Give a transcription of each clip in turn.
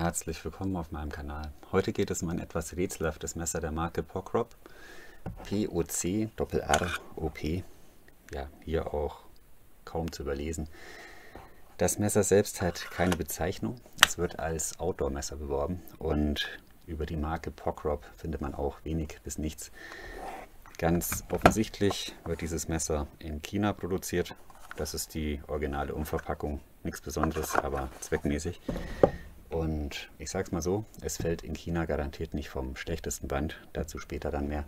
Herzlich willkommen auf meinem Kanal. Heute geht es um ein etwas rätselhaftes Messer der Marke Pocrop. P-O-C-R-R-O-P. Ja, hier auch kaum zu überlesen. Das Messer selbst hat keine Bezeichnung. Es wird als Outdoor-Messer beworben und über die Marke Pocrop findet man auch wenig bis nichts. Ganz offensichtlich wird dieses Messer in China produziert. Das ist die originale Umverpackung. Nichts Besonderes, aber zweckmäßig. Und ich sag's mal so, es fällt in China garantiert nicht vom schlechtesten Band, dazu später dann mehr.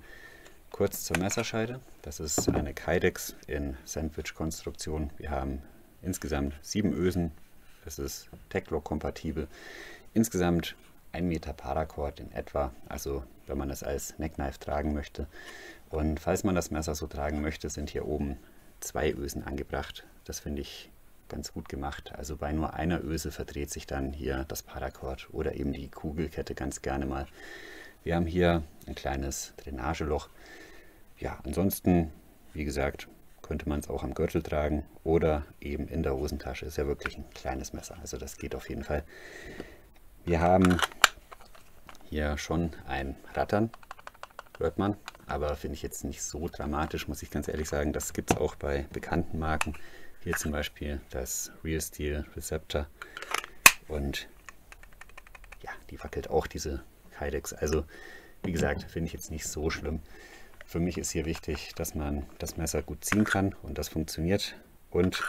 Kurz zur Messerscheide, das ist eine Kydex in Sandwich-Konstruktion. Wir haben insgesamt 7 Ösen, es ist Teclok-kompatibel. Insgesamt 1 Meter Paracord in etwa, also wenn man es als Neckknife tragen möchte. Und falls man das Messer so tragen möchte, sind hier oben 2 Ösen angebracht. Das finde ich ganz gut gemacht. Also bei nur einer Öse verdreht sich dann hier das Paracord oder eben die Kugelkette ganz gerne mal. Wir haben hier ein kleines Drainageloch. Ja, ansonsten, wie gesagt, könnte man es auch am Gürtel tragen oder eben in der Hosentasche. Ist ja wirklich ein kleines Messer, also das geht auf jeden Fall. Wir haben hier schon ein Rattern, hört man, aber finde ich jetzt nicht so dramatisch, muss ich ganz ehrlich sagen. Das gibt es auch bei bekannten Marken. Hier zum Beispiel das Real Steel Receptor und ja, die wackelt auch, diese Kydex. Also wie gesagt, finde ich jetzt nicht so schlimm. Für mich ist hier wichtig, dass man das Messer gut ziehen kann und das funktioniert und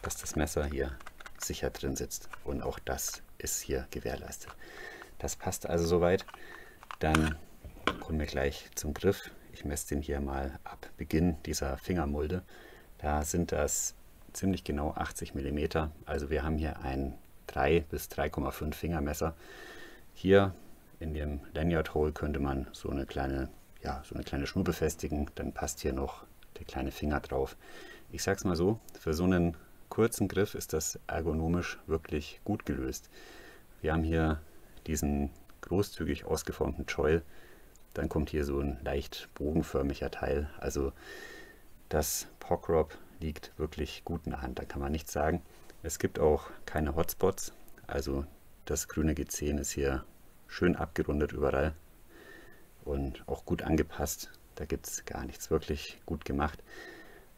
dass das Messer hier sicher drin sitzt und auch das ist hier gewährleistet. Das passt also soweit. Dann kommen wir gleich zum Griff. Ich messe den hier mal ab Beginn dieser Fingermulde. Da sind das ziemlich genau 80 mm. Also wir haben hier ein 3 bis 3,5 Fingermesser. Hier in dem Lanyard Hole könnte man so eine kleine Schnur befestigen. Dann passt hier noch der kleine Finger drauf. Ich sag's mal so, für so einen kurzen Griff ist das ergonomisch wirklich gut gelöst. Wir haben hier diesen großzügig ausgeformten Choil. Dann kommt hier so ein leicht bogenförmiger Teil. Also das Pocrop liegt wirklich gut in der Hand, da kann man nichts sagen. Es gibt auch keine Hotspots, also das grüne G10 ist hier schön abgerundet überall und auch gut angepasst. Da gibt es gar nichts, wirklich gut gemacht.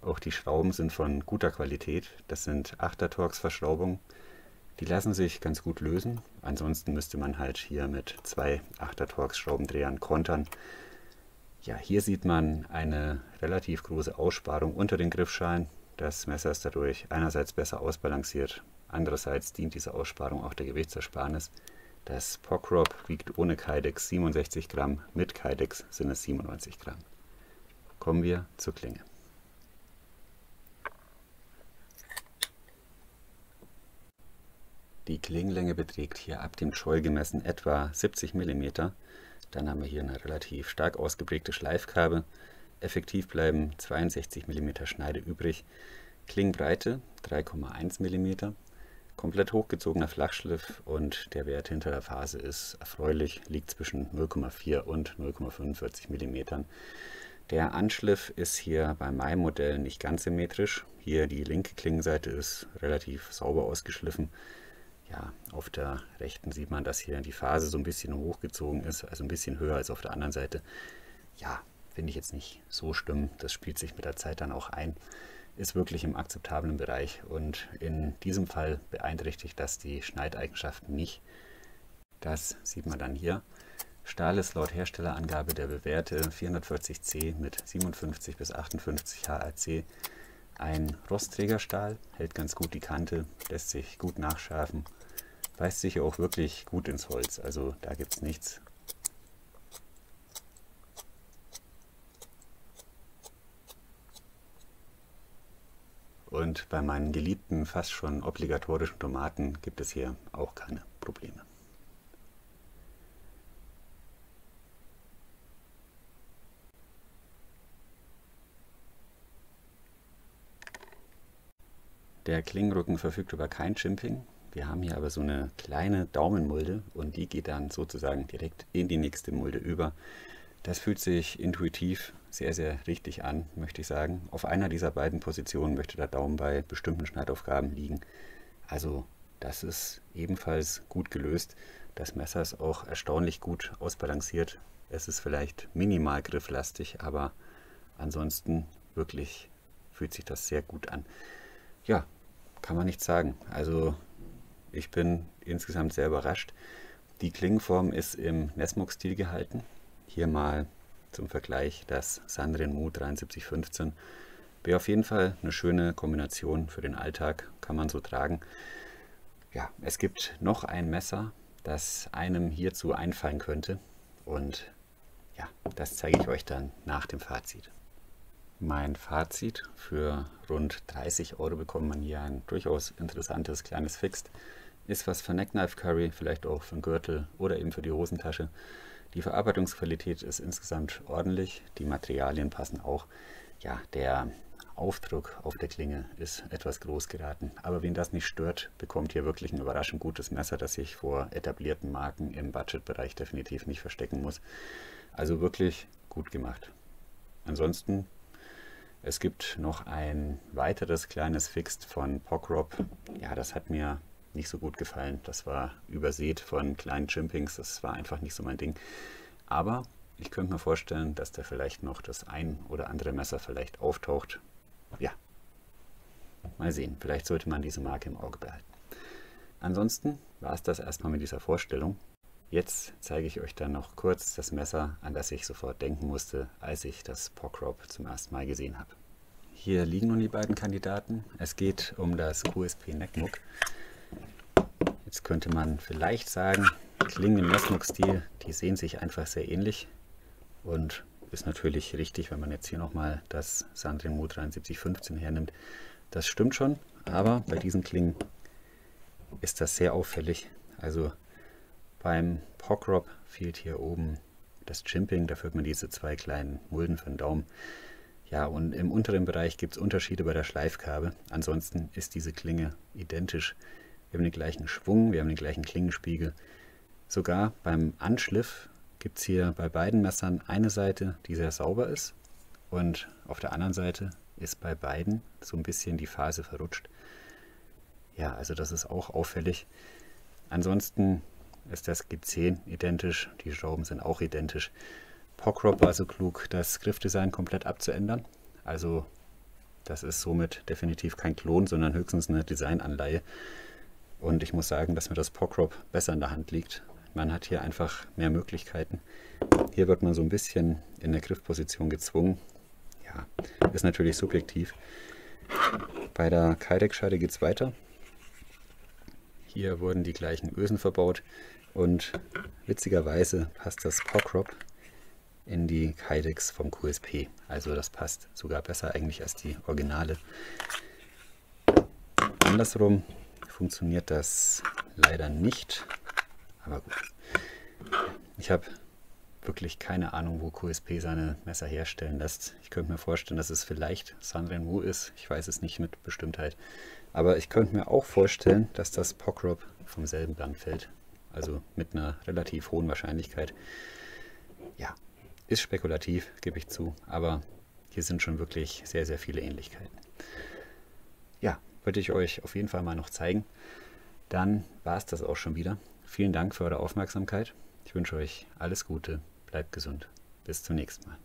Auch die Schrauben sind von guter Qualität. Das sind 8er Torx Verschraubungen. Die lassen sich ganz gut lösen. Ansonsten müsste man halt hier mit 2 8er Torx Schraubendrehern kontern. Ja, hier sieht man eine relativ große Aussparung unter den Griffschalen. Das Messer ist dadurch einerseits besser ausbalanciert, andererseits dient diese Aussparung auch der Gewichtsersparnis. Das Pocrop wiegt ohne Kydex 67 Gramm, mit Kydex sind es 97 Gramm. Kommen wir zur Klinge. Die Klingenlänge beträgt hier ab dem Choil gemessen etwa 70 mm. Dann haben wir hier eine relativ stark ausgeprägte Schleifkarbe. Effektiv bleiben 62 mm Schneide übrig. Klingenbreite 3,1 mm. Komplett hochgezogener Flachschliff und der Wert hinter der Ferse ist erfreulich, liegt zwischen 0,4 und 0,45 mm. Der Anschliff ist hier bei meinem Modell nicht ganz symmetrisch. Hier die linke Klingenseite ist relativ sauber ausgeschliffen. Ja, auf der rechten sieht man, dass hier die Ferse so ein bisschen hochgezogen ist, also ein bisschen höher als auf der anderen Seite. Ja, finde ich jetzt nicht so schlimm, das spielt sich mit der Zeit dann auch ein, ist wirklich im akzeptablen Bereich und in diesem Fall beeinträchtigt das die Schneideigenschaften nicht. Das sieht man dann hier. Stahl ist laut Herstellerangabe der Bewährte 440C mit 57 bis 58 HRC. Ein Rostträgerstahl, hält ganz gut die Kante, lässt sich gut nachschärfen, beißt sich auch wirklich gut ins Holz, also da gibt es nichts. Und bei meinen geliebten, fast schon obligatorischen Tomaten gibt es hier auch keine Probleme. Der Klingenrücken verfügt über kein Chimping. Wir haben hier aber so eine kleine Daumenmulde und die geht dann sozusagen direkt in die nächste Mulde über. Das fühlt sich intuitiv sehr, sehr richtig an, möchte ich sagen. Auf einer dieser beiden Positionen möchte der Daumen bei bestimmten Schneidaufgaben liegen. Also das ist ebenfalls gut gelöst. Das Messer ist auch erstaunlich gut ausbalanciert. Es ist vielleicht minimal grifflastig, aber ansonsten wirklich fühlt sich das sehr gut an. Ja, kann man nicht sagen. Also ich bin insgesamt sehr überrascht. Die Klingenform ist im Nessmuk-Stil gehalten. Hier mal zum Vergleich das Sanren-Mu 7315. Wäre auf jeden Fall eine schöne Kombination für den Alltag, kann man so tragen. Ja, es gibt noch ein Messer, das einem hierzu einfallen könnte. Und ja, das zeige ich euch dann nach dem Fazit. Mein Fazit: Für rund 30 € bekommt man hier ein durchaus interessantes kleines Fixed. Ist was für Neckknife Curry, vielleicht auch für den Gürtel oder eben für die Hosentasche. Die Verarbeitungsqualität ist insgesamt ordentlich, die Materialien passen auch. Ja, der Aufdruck auf der Klinge ist etwas groß geraten, aber wen das nicht stört, bekommt hier wirklich ein überraschend gutes Messer, das sich vor etablierten Marken im Budgetbereich definitiv nicht verstecken muss. Also wirklich gut gemacht. Ansonsten, es gibt noch ein weiteres kleines Fixed von Pokrop. Ja, das hat mir nicht so gut gefallen. Das war übersät von kleinen Chimpings. Das war einfach nicht so mein Ding. Aber ich könnte mir vorstellen, dass da vielleicht noch das ein oder andere Messer vielleicht auftaucht. Ja, mal sehen. Vielleicht sollte man diese Marke im Auge behalten. Ansonsten war es das erstmal mit dieser Vorstellung. Jetzt zeige ich euch dann noch kurz das Messer, an das ich sofort denken musste, als ich das Pokrop zum ersten Mal gesehen habe. Hier liegen nun die beiden Kandidaten. Es geht um das QSP Neckknife. Jetzt könnte man vielleicht sagen, Klingen im Nessmuk-Stil, die sehen sich einfach sehr ähnlich. Und ist natürlich richtig, wenn man jetzt hier nochmal das Sanren-Mu 7315 hernimmt. Das stimmt schon, aber bei diesen Klingen ist das sehr auffällig. Also beim Pokrop fehlt hier oben das Chimping, dafür hat man diese zwei kleinen Mulden für den Daumen. Ja, und im unteren Bereich gibt es Unterschiede bei der Schleifkarbe. Ansonsten ist diese Klinge identisch. Wir haben den gleichen Schwung, wir haben den gleichen Klingenspiegel. Sogar beim Anschliff gibt es hier bei beiden Messern eine Seite, die sehr sauber ist. Und auf der anderen Seite ist bei beiden so ein bisschen die Phase verrutscht. Ja, also das ist auch auffällig. Ansonsten ist das G10 identisch, die Schrauben sind auch identisch. Pokrop war so klug, das Griffdesign komplett abzuändern. Also das ist somit definitiv kein Klon, sondern höchstens eine Designanleihe. Und ich muss sagen, dass mir das Pokrop besser in der Hand liegt. Man hat hier einfach mehr Möglichkeiten. Hier wird man so ein bisschen in der Griffposition gezwungen. Ja, ist natürlich subjektiv. Bei der Kydex-Scheide geht es weiter. Hier wurden die gleichen Ösen verbaut und witzigerweise passt das Pokrop in die Kydex vom QSP. Also das passt sogar besser eigentlich als die Originale. Andersrum funktioniert das leider nicht. Aber gut. Ich habe wirklich keine Ahnung, wo QSP seine Messer herstellen lässt. Ich könnte mir vorstellen, dass es vielleicht Sanren-Mu ist. Ich weiß es nicht mit Bestimmtheit. Aber ich könnte mir auch vorstellen, dass das Pokrop vom selben Band fällt. Also mit einer relativ hohen Wahrscheinlichkeit. Ja, ist spekulativ, gebe ich zu. Aber hier sind schon wirklich sehr, sehr viele Ähnlichkeiten. Ja, wollte ich euch auf jeden Fall mal noch zeigen. Dann war es das auch schon wieder. Vielen Dank für eure Aufmerksamkeit. Ich wünsche euch alles Gute, bleibt gesund. Bis zum nächsten Mal.